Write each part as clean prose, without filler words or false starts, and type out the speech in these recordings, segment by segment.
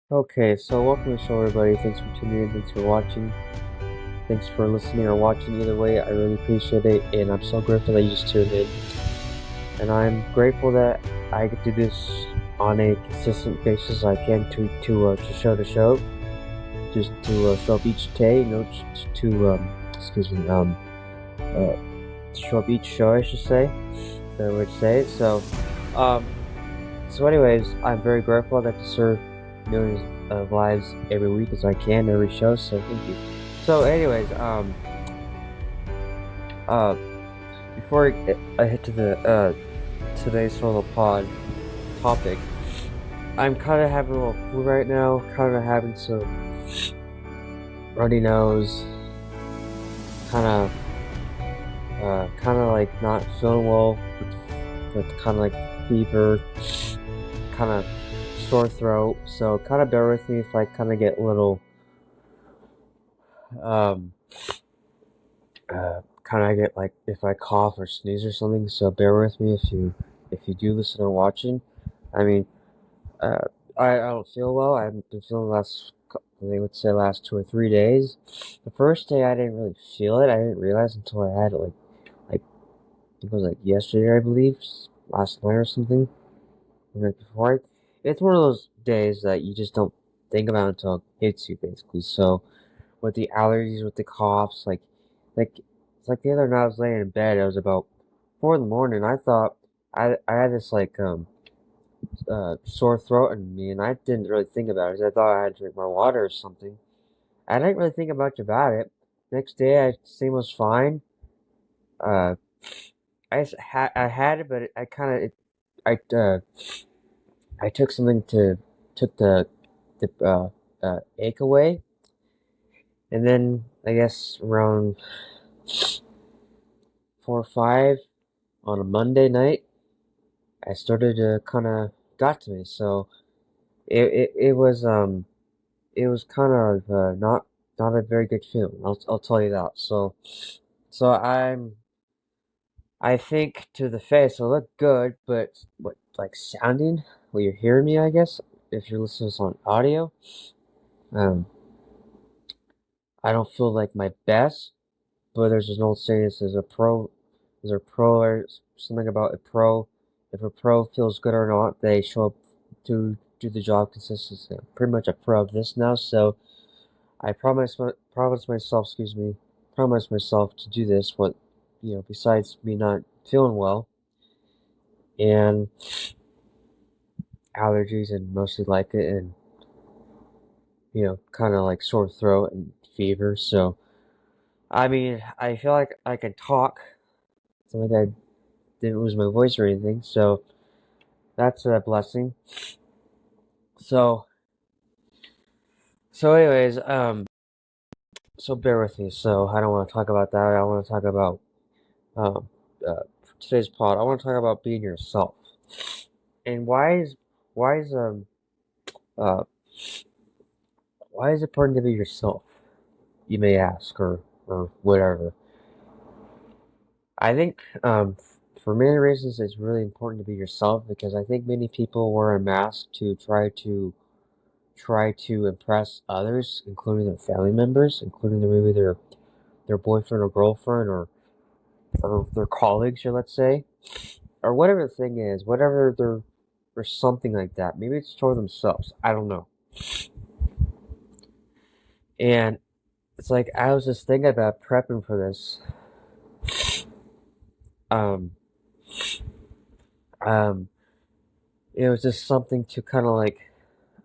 Okay, so welcome to the show, everybody. Thanks for tuning in. Thanks for watching. Thanks for listening or watching. Either way, I really appreciate it, and I'm so grateful that you just tuned in. And I'm grateful that I get to do this on a consistent basis. I can to show, just to show up each day. Excuse me, to show up each show, I should say. Better way to say it. Um, anyways, I'm very grateful that I get to serve millions of lives every week as I can, every show, so thank you. So anyways, uh, before I hit to the, today's solo pod topic, I'm kind of having a little flu right now, kind of having some runny nose, kind of like not feeling well, with kind of like fever, kind of sore throat, so kind of bear with me if I kind of get a little, um, kind of get like if I cough or sneeze or something. So bear with me if you do listen or watching. I mean, uh, I don't feel well. I've been feeling they would say last 2 or 3 days. The first day I didn't really feel it. I didn't realize until I had it like it was like yesterday, I believe, last night or something. The night before. It's one of those days that you just don't think about until it hits you, basically. So with the allergies, with the coughs, like it's like the other night I was laying in bed. It was about 4 in the morning. I thought I had this sore throat in me, and I didn't really think about it. I thought I had to drink more water or something. I didn't really think much about it. Next day, I same was fine. Uh, I had it, but I kind of I took something to took the ache away, and then I guess around 4 or 5 on a Monday night, I started to kind of got to me. So it was kind of not a very good feeling. I'll tell you that. So I think to the face I look good, but what like sounding? Well, you're hearing me, I guess. If you're listening to this on audio, um, I don't feel like my best. But there's an old saying that says there's a pro or something about a pro. If a pro feels good or not, they show up to do the job consistently. I'm pretty much a pro of this now, so I promise myself to do this. What besides me not feeling well and allergies and mostly like it, and kind of like sore throat and fever. So I mean, I feel like I can talk. It's not like I didn't lose my voice or anything, so that's a blessing. So anyways, so bear with me. So I don't want to talk about that. I want to talk about um, today's pod. I want to talk about being yourself. And why is uh why is it important to be yourself? You may ask, or whatever. I think for many reasons it's really important to be yourself, because I think many people wear a mask to try to impress others, including their family members, including maybe their boyfriend or girlfriend, or their colleagues, or let's say, or whatever the thing is, whatever they're or something like that. Maybe it's toward themselves. I don't know. And it's like I was just thinking about prepping for this. Um, um, it was just something to kind of like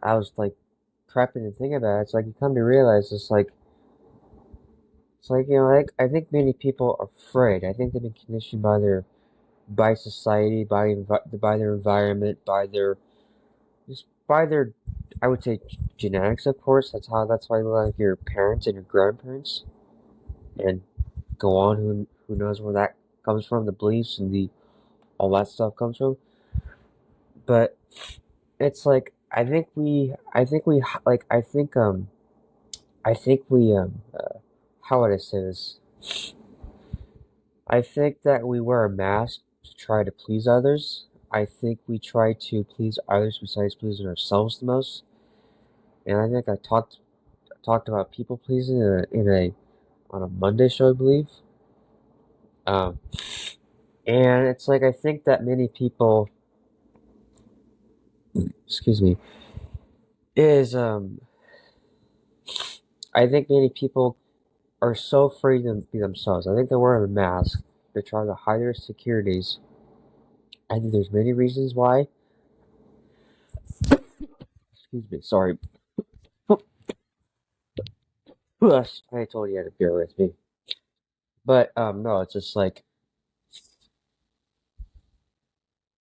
I was like prepping and thinking about it. It's like you come to realize it's like like I think many people are afraid. I think they've been conditioned by society, by their environment, by their I would say genetics, of course. That's why you like your parents and your grandparents, and go on. Who knows where that comes from? The beliefs and the all that stuff comes from. But it's like I think we how would I say this? I think that we wear a mask to try to please others. I think we try to please others besides pleasing ourselves the most. and I think I talked about people pleasing in a on a Monday show, I believe. Um, and it's like I think that many people, excuse me, is I think many people are so afraid to be themselves. I think they're wearing a mask. They're trying to hide their insecurities. I think there's many reasons why. Excuse me, sorry. I told you had to bear with me. But no, it's just like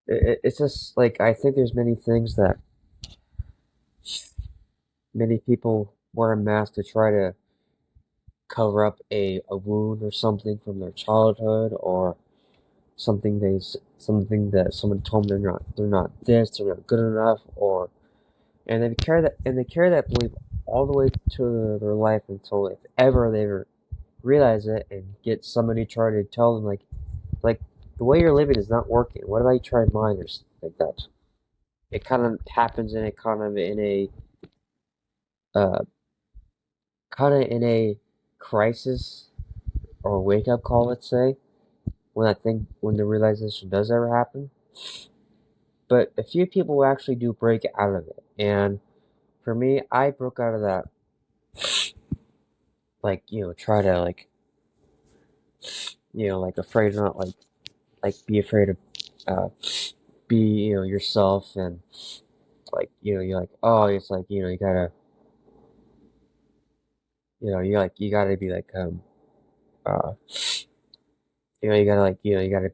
it's just like I think there's many things that many people wear a mask to try to cover up a wound or something from their childhood or something that someone told them they're not this, they're not good enough, or and they carry that belief all the way to their life until if ever they realize it and get somebody try to tell them like the way you're living is not working. What about you try mine or something like that? It kind of happens in a uh kind of in a crisis or wake up call, let's say, when the realization does ever happen. But a few people actually do break out of it, and for me, I broke out of that. Like try to like afraid not be afraid of uh, be yourself and you're like oh it's like you gotta you gotta be like uh you gotta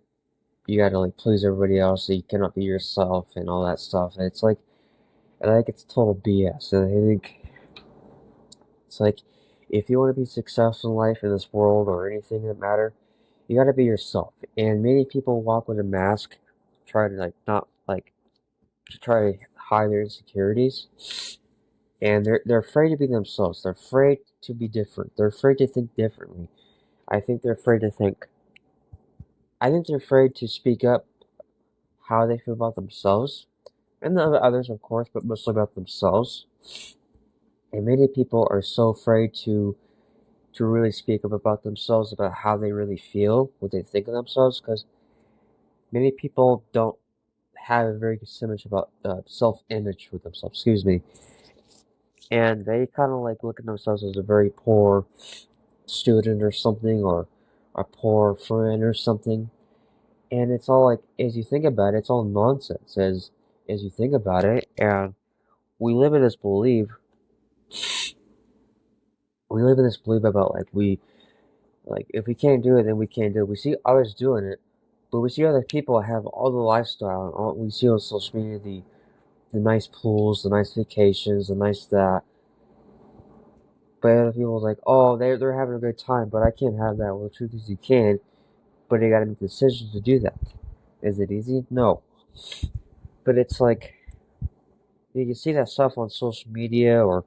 you gotta like please everybody else so you cannot be yourself and all that stuff and it's like and I think it's total BS and I think it's like if you want to be successful in life in this world or anything that matter you gotta be yourself and many people walk with a mask try to like not like to try to hide their insecurities and they're afraid to be themselves. They're afraid to be different. They're afraid to think differently. I think they're afraid to think. I think they're afraid to speak up how they feel about themselves and the others, of course, but mostly about themselves. And many people are so afraid to really speak up about themselves, about how they really feel, what they think of themselves, because many people don't have a very good image about self-image with themselves. Excuse me, and they kind of like look at themselves as a very poor student or something or a poor friend or something and it's all like as you think about it it's all nonsense as you think about it and we live in this belief we live in this belief about like if we can't do it then we can't do it we see others doing it but we see other people have all the lifestyle and all we see on social media the nice pools the nice vacations the nice that but other people's like oh they're having a good time but I can't have that well the truth is you can but you gotta make the decision to do that. Is it easy? No. But it's like you can see that stuff on social media or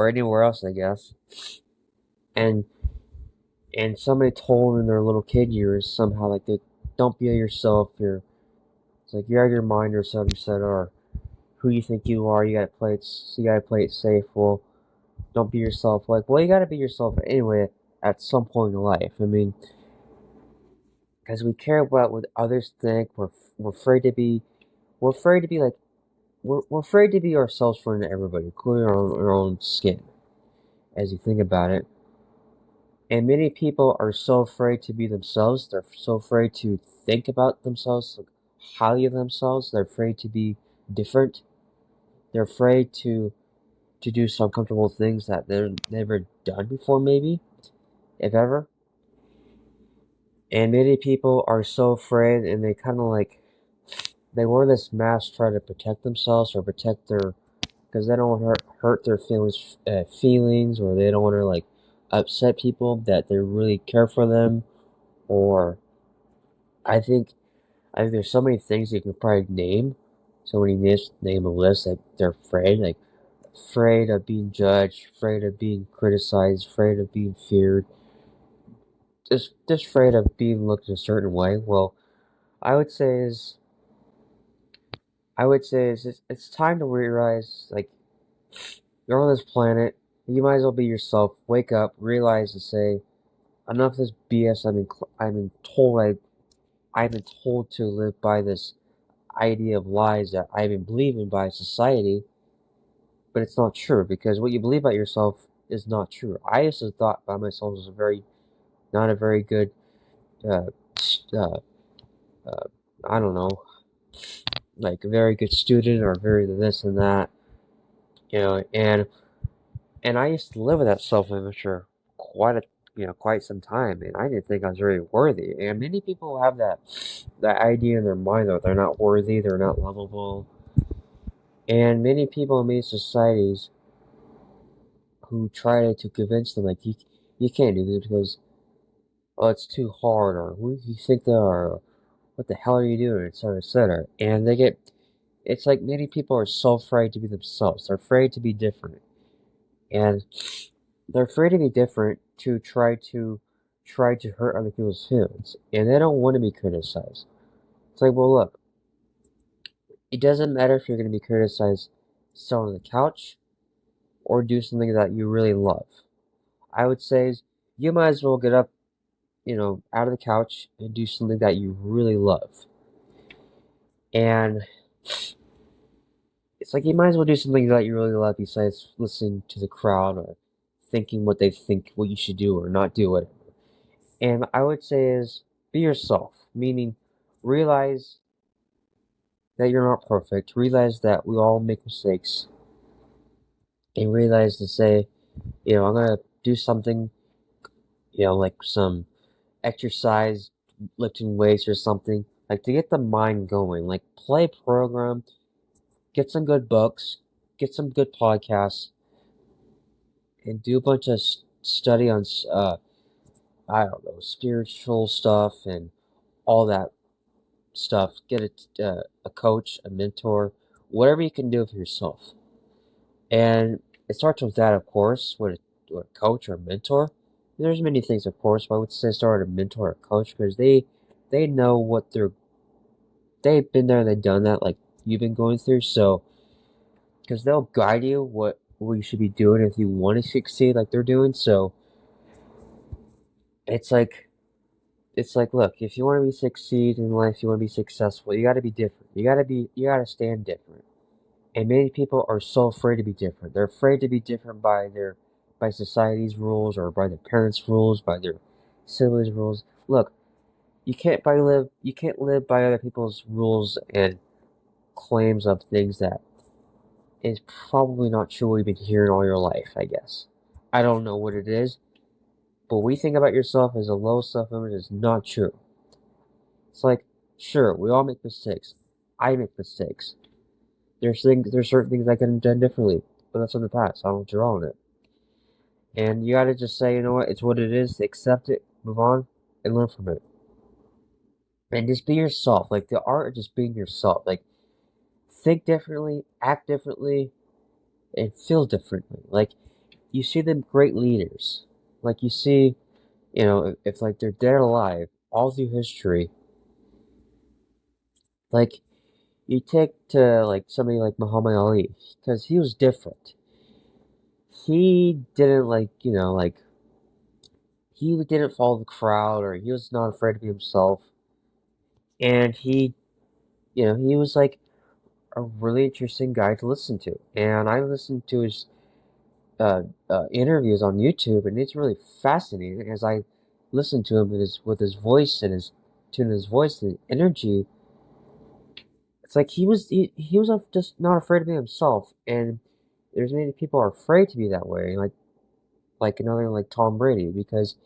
anywhere else, I guess. And somebody told in their little kid years somehow like they don't be yourself. It's like you're out of your mind or something. Said or who you think you are. You gotta play it safe. Well, don't be yourself. Like well, you gotta be yourself anyway at some point in life. I mean, because we care about what others think. We're afraid to be. We're afraid to be like we're afraid to be ourselves in front of everybody, including our own skin, as you think about it. And many people are so afraid to be themselves. They're so afraid to think about themselves, like, highly of themselves. They're afraid to be different. They're afraid to do some uncomfortable things that they've never done before, maybe, if ever. And many people are so afraid, and they kind of like they wear this mask, to try to protect themselves or protect their because they don't want to hurt their feelings, or they don't want to like upset people that they really care for them. Or I think there's so many things you can probably name. So many names, name a list that they're afraid, like afraid of being judged, afraid of being criticized, afraid of being feared, just afraid of being looked a certain way. Well, I would say is I would say is it's time to realize like you're on this planet. You might as well be yourself. Wake up, realize, and say, enough of this BS. I've been told to live by this idea of lies that I've been believing by society, but it's not true because what you believe about yourself is not true. I used to thought by myself was not a very good, uh, uh, uh, I don't know, like a very good student or very this and that, and I used to live with that self-image for quite some time, and I didn't think I was very worthy. And many people have that idea in their mind that they're not worthy, they're not lovable, and many people in many societies who try to convince them like you can't do this because it's too hard, or who do you think they are, or what the hell are you doing, etc., etc. And it's like many people are so afraid to be themselves. They're afraid to be different, and they're afraid to be different to try to hurt other people's feelings, and they don't want to be criticized. It's like, well, look, it doesn't matter if you're going to be criticized, sit on the couch, or do something that you really love. I would say is you might as well get up, out of the couch and do something that you really love. And it's like you might as well do something that you really love besides listening to the crowd or thinking what they think what you should do or not do it. And I would say is be yourself, meaning realize that you're not perfect, realize that we all make mistakes, and realize to say, I'm gonna do something, like some exercise, lifting weights or something, like to get the mind going, like play a program, get some good books, get some good podcasts, and do a bunch of study on, I don't know, spiritual stuff and all that stuff. Get a coach, a mentor, whatever you can do for yourself. And it starts with that, of course, with a coach or a mentor. There's many things, of course, but I would say start with a mentor or a coach because they know they've been there, they've done that, like you've been going through. So, because they'll guide you what you should be doing if you want to succeed, like they're doing. So, it's like look, if you want to be succeed in life, you want to be successful, you got to be different. You got to stand different. And many people are so afraid to be different. They're afraid to be different by society's rules or by their parents' rules, by their siblings' rules. Look, you can't live by other people's rules and claims of things that is probably not true what you've been hearing all your life, I guess. I don't know what it is, but what we think about yourself as a low self-image is not true. It's like, sure, we all make mistakes. I make mistakes. There's certain things I could have done differently, but that's in the past. I don't dwell on it. And you gotta just say, you know what, it's what it is, accept it, move on, and learn from it. And just be yourself. Like the art of just being yourself. Like think differently, act differently, and feel differently. Like you see them great leaders. Like you see, if like they're dead or alive, all through history. Like you take to like somebody like Muhammad Ali, because he was different. He didn't he didn't follow the crowd, or he was not afraid to be himself. And he was like a really interesting guy to listen to. And I listened to his interviews on YouTube, and it's really fascinating as I listened to him with his voice and his tune, his voice and energy. It's like he was just not afraid to be himself, and there's many people are afraid to be that way, like another like Tom Brady, because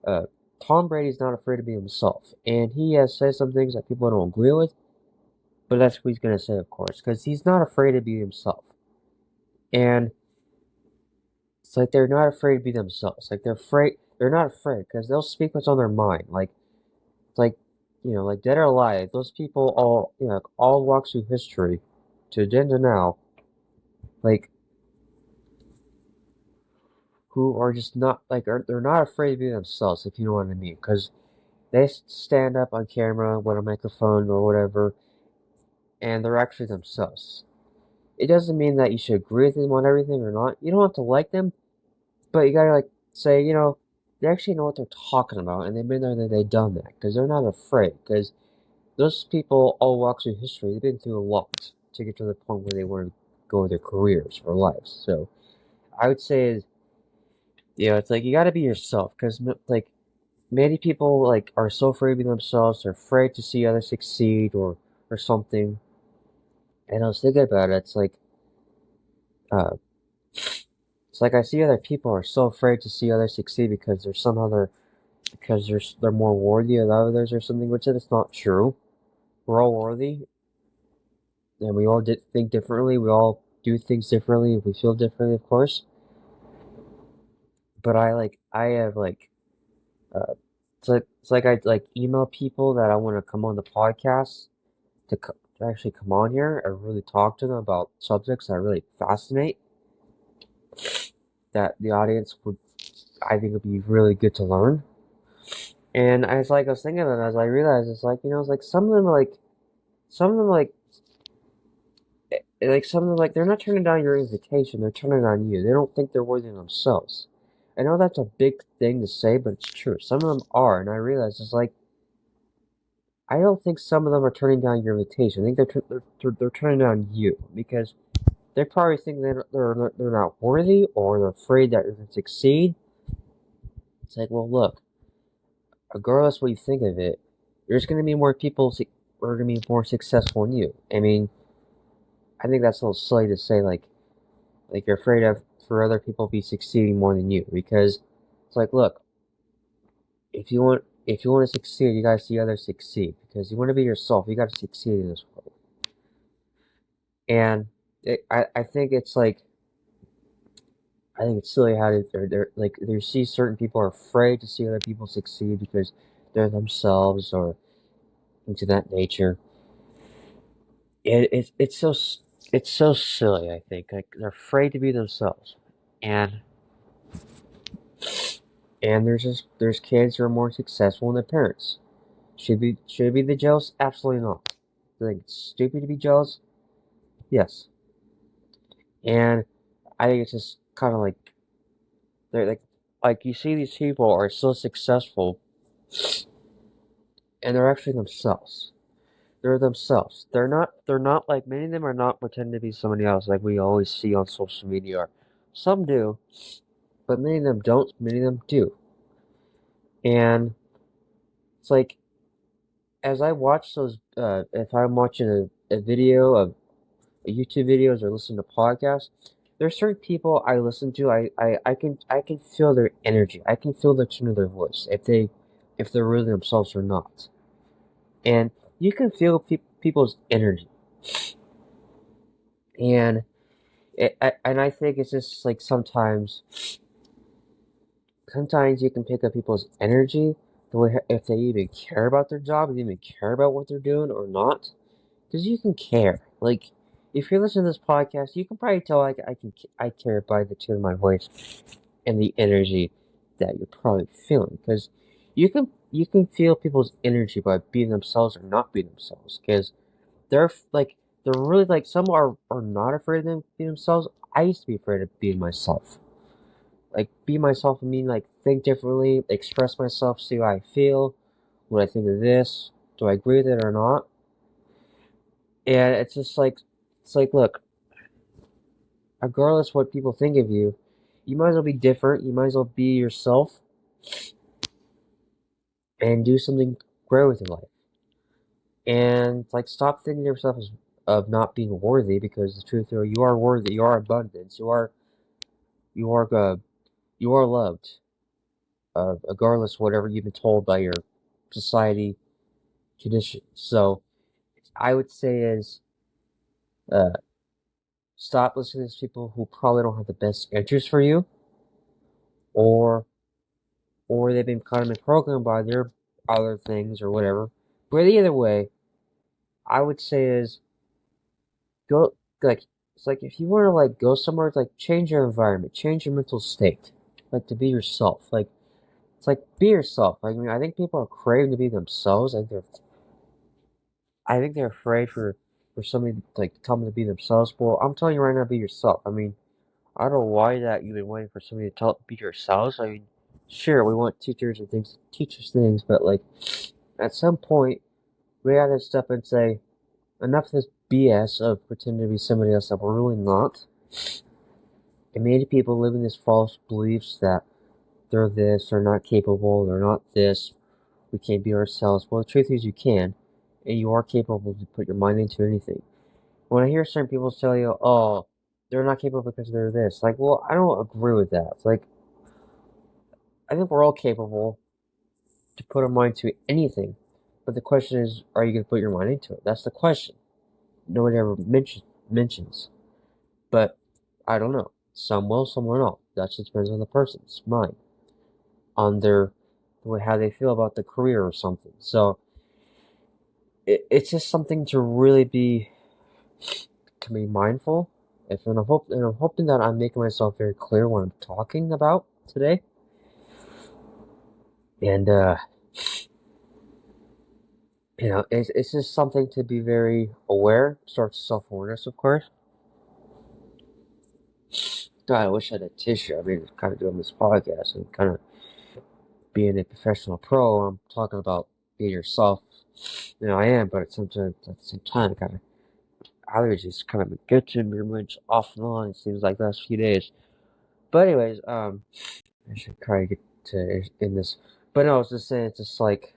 uh, Tom Brady's not afraid to be himself, and he has said some things that people don't agree with, but that's what he's gonna say, of course, because he's not afraid to be himself, and it's like they're not afraid to be themselves, like they're not afraid because they'll speak what's on their mind, like it's like like dead or alive, those people all like, all walks through history, to then to now, like who are just not like they're not afraid to be themselves, if you know what I mean, because they stand up on camera with a microphone or whatever, and they're actually themselves. it doesn't mean that you should agree with them on everything or not. You don't have to like them, but you gotta like say, they actually know what they're talking about, and they've been there, they've done that, because they're not afraid. Because those people all walk through history. They've been through a lot to get to the point where they want to go with their careers or lives. So I would say is, it's like you gotta be yourself, because like many people like are so afraid to be themselves. They're afraid to see others succeed or something. And I was thinking about it. Uh, it's like I see other people are so afraid to see others succeed because they're more worthy than others or something, which is not true. We're all worthy, and we all think differently. We all do things differently. We feel differently, of course. But I have uh, it's like I like email people that I want to come on the podcast to actually come on here and really talk to them about subjects that really fascinate, that the audience would, I think, would be really good to learn. And I was thinking about it, as I realized, it's like some of them some of them they're not turning down your invitation, they're turning on you. They don't think they're worthy of themselves. I know that's a big thing to say, but it's true. Some of them are, and I realize I don't think some of them are turning down your invitation. I think they're turning down you, because they probably think they're not worthy, or they're afraid that you're going to succeed. It's like, well, look, regardless what you think of it, there's going to be more people who are going to be more successful than you. I mean, I think that's a little silly to say, like you're afraid of for other people to be succeeding more than you, because it's like, look, if you want to succeed, you got to see others succeed, because you want to be yourself. You got to succeed in this world. And I think it's I think it's silly how they're like they see certain people are afraid to see other people succeed because they're themselves or into that nature. It's so silly. I think like they're afraid to be themselves, and there's kids who are more successful than their parents. Should be the jealous? Absolutely not. Do I think it's stupid to be jealous? Yes. And I think it's just kind of like they're like you see these people are so successful, and they're actually themselves. They're themselves. They're not like many of them are not pretending to be somebody else like we always see on social media. Or some do, but many of them don't. Many of them do. And it's like as I watch those, if I'm watching a video of YouTube videos or listen to podcasts, there's certain people I listen to. I can feel their energy. I can feel the tone of their voice if they're really themselves or not. And you can feel people's energy. And I think it's just like sometimes you can pick up people's energy, the way if they even care about their job, if they even care about what they're doing or not, because you can care. Like if you're listening to this podcast, you can probably tell I care by the tone of my voice and the energy that you're probably feeling, because you can feel people's energy by being themselves or not being themselves, because they're like they're really like some are not afraid of being themselves. I used to be afraid of being myself. Like be myself, I mean like think differently, express myself, see how I feel, what I think of this, do I agree with it or not? And it's like look, regardless what people think of you, you might as well be different, you might as well be yourself and do something great with your life. And like stop thinking of yourself as of not being worthy, because the truth is you are worthy, you are abundance, you are you are loved, regardless of whatever you've been told by your society conditions. So I would say is uh, stop listening to people who probably don't have the best interest for you, or they've been kind of been programmed by their other things or whatever. But either way, I would say is go like it's like if you want to like go somewhere, it's like change your environment, change your mental state, like to be yourself. Like it's like be yourself. Like, I mean, I think people are craving to be themselves. I think they're afraid for for somebody to, like, tell them to be themselves. Well, I'm telling you right now, be yourself. I mean, I don't know why that you've been waiting for somebody to be yourselves. I mean, sure, we want teachers and things to teach us things, but like, at some point, we gotta step and say, enough of this BS of pretending to be somebody else that we're really not. And many people live in this false beliefs that they're this, they're not capable, they're not this, we can't be ourselves. Well, the truth is you can, and you are capable to put your mind into anything. When I hear certain people tell you, oh, they're not capable because they're this, like, well, I don't agree with that. It's like, I think we're all capable to put our mind to anything. But the question is, are you going to put your mind into it? That's the question. Nobody ever mentions. But I don't know. Some will, some will not. That just depends on the person's mind, on their how they feel about the career or something. So it's just something to really be mindful. And I'm hoping that I'm making myself very clear what I'm talking about today. And it's just something to be very aware. Starts self-awareness, of course. God, I wish I had a tissue. I mean, kind of doing this podcast and kind of being a professional pro. I'm talking about being yourself. I am, but at the same time, kind of allergies kind of been getting me pretty much off and on. It seems like the last few days. But anyways, I should try to get to in this. But no, I was just saying, it's just like,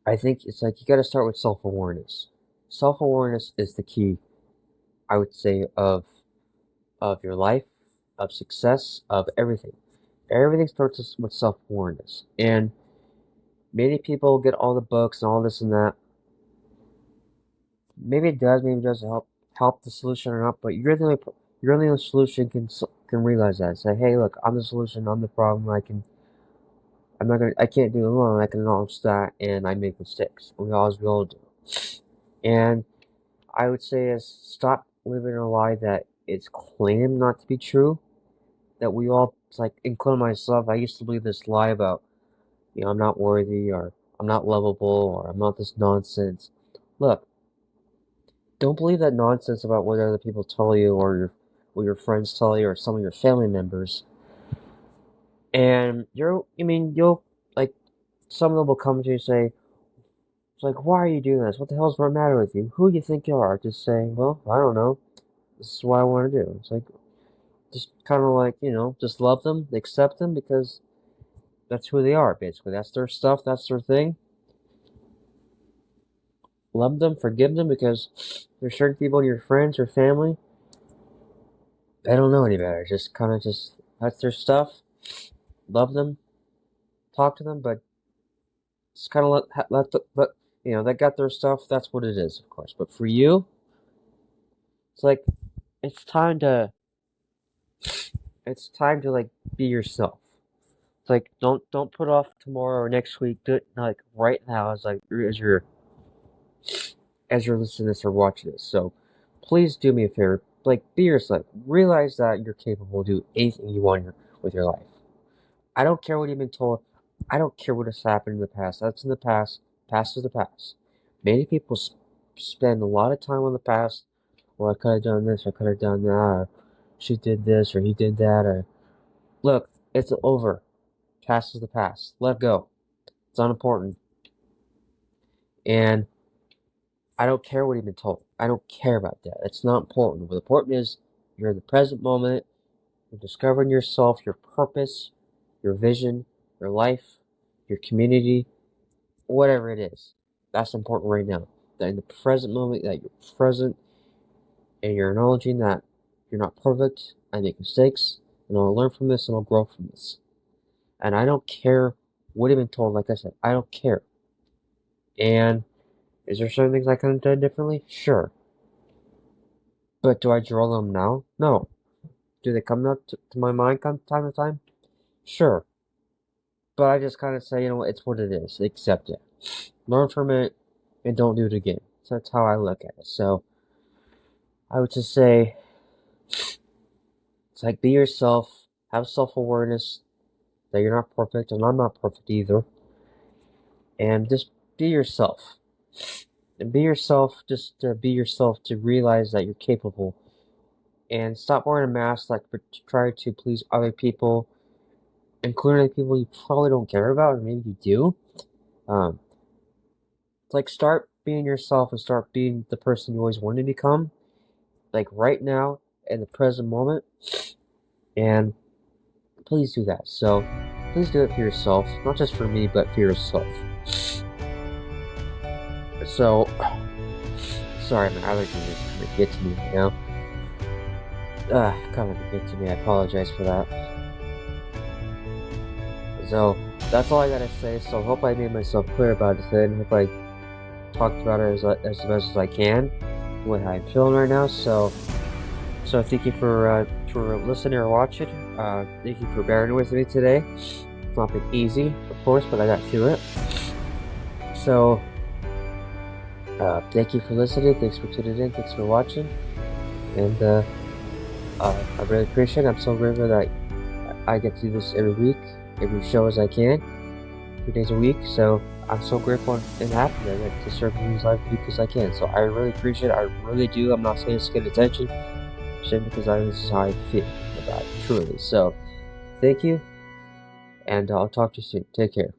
I think it's like you got to start with self-awareness. Self-awareness is the key, I would say, of your life, of success, of everything. Everything starts with self-awareness. And many people get all the books and all this and that. Maybe it does, maybe it doesn't help the solution or not. But you're the only solution can realize that. Say, hey, look, I'm the solution. I'm the problem. I can't do it alone. I can acknowledge that, and I make mistakes. We all do. And I would say is stop living a lie that it's claimed not to be true. That we all, it's like, including myself, I used to believe this lie about, I'm not worthy, or I'm not lovable, or I'm not this nonsense. Look, don't believe that nonsense about what other people tell you, or what your friends tell you, or some of your family members. And you'll, like, some of them will come to you and say, it's like, why are you doing this? What the hell's the matter with you? Who do you think you are? Just saying, well, I don't know. This is what I want to do. It's like, just kind of like, just love them, accept them, because that's who they are, basically. That's their stuff, that's their thing. Love them, forgive them, because there's certain people in your friends or family, they don't know any better. Just kind of that's their stuff. Love them, talk to them, but just kind of they got their stuff. That's what it is, of course. But for you, it's like, it's time to, like, be yourself. It's like, don't put off tomorrow or next week. Do it, like, right now, as you're listening to this or watching this. So please do me a favor, like, be yourself. Realize that you're capable of doing anything you want with your life. I don't care what you've been told. I don't care what has happened in the past. That's in the past. Past is the past. Many people spend a lot of time on the past. Well, I could have done this, I could have done that, or she did this, or he did that, or look, it's over. Past is the past. Let go. It's unimportant. And I don't care what you've been told. I don't care about that. It's not important. What's important is you're in the present moment. You're discovering yourself, your purpose, your vision, your life, your community, whatever it is. That's important right now. That in the present moment, that you're present and you're acknowledging that you're not perfect. I make mistakes, and I'll learn from this and I'll grow from this. And I don't care what you've been told. Like I said, I don't care. And is there certain things I could have done differently? Sure. But do I draw them now? No. Do they come up to my mind time to time? Sure. But I just kind of say, it's what it is. Accept it. Learn from it, and don't do it again. So that's how I look at it. So I would just say, it's like, be yourself, have self-awareness that you're not perfect, and I'm not perfect either. And just be yourself. And be yourself, just be yourself, to realize that you're capable. And stop wearing a mask like to try to please other people, including people you probably don't care about, or maybe you do. Um, like, start being yourself and start being the person you always wanted to become, like right now in the present moment. And please do that. So please do it for yourself, not just for me, but for yourself. So, sorry, my allergies are trying to get to me right now. Kind of get to me. I apologize for that. So that's all I gotta say. So I hope I made myself clear about it today, and hope I talked about it as best as I can, what I'm feeling right now. So thank you for listening or watching. Thank you for bearing with me today. It's not been easy, of course, but I got through it. So thank you for listening. Thanks for tuning in. Thanks for watching. And I really appreciate it. I'm so grateful that I get to do this every week, every show as I can, 2 days a week. So I'm so grateful and happy that I get to serve you as week as I can. So I really appreciate it. I really do. I'm not saying this to get attention, just because this is how I feel about it, truly. So thank you, and I'll talk to you soon. Take care.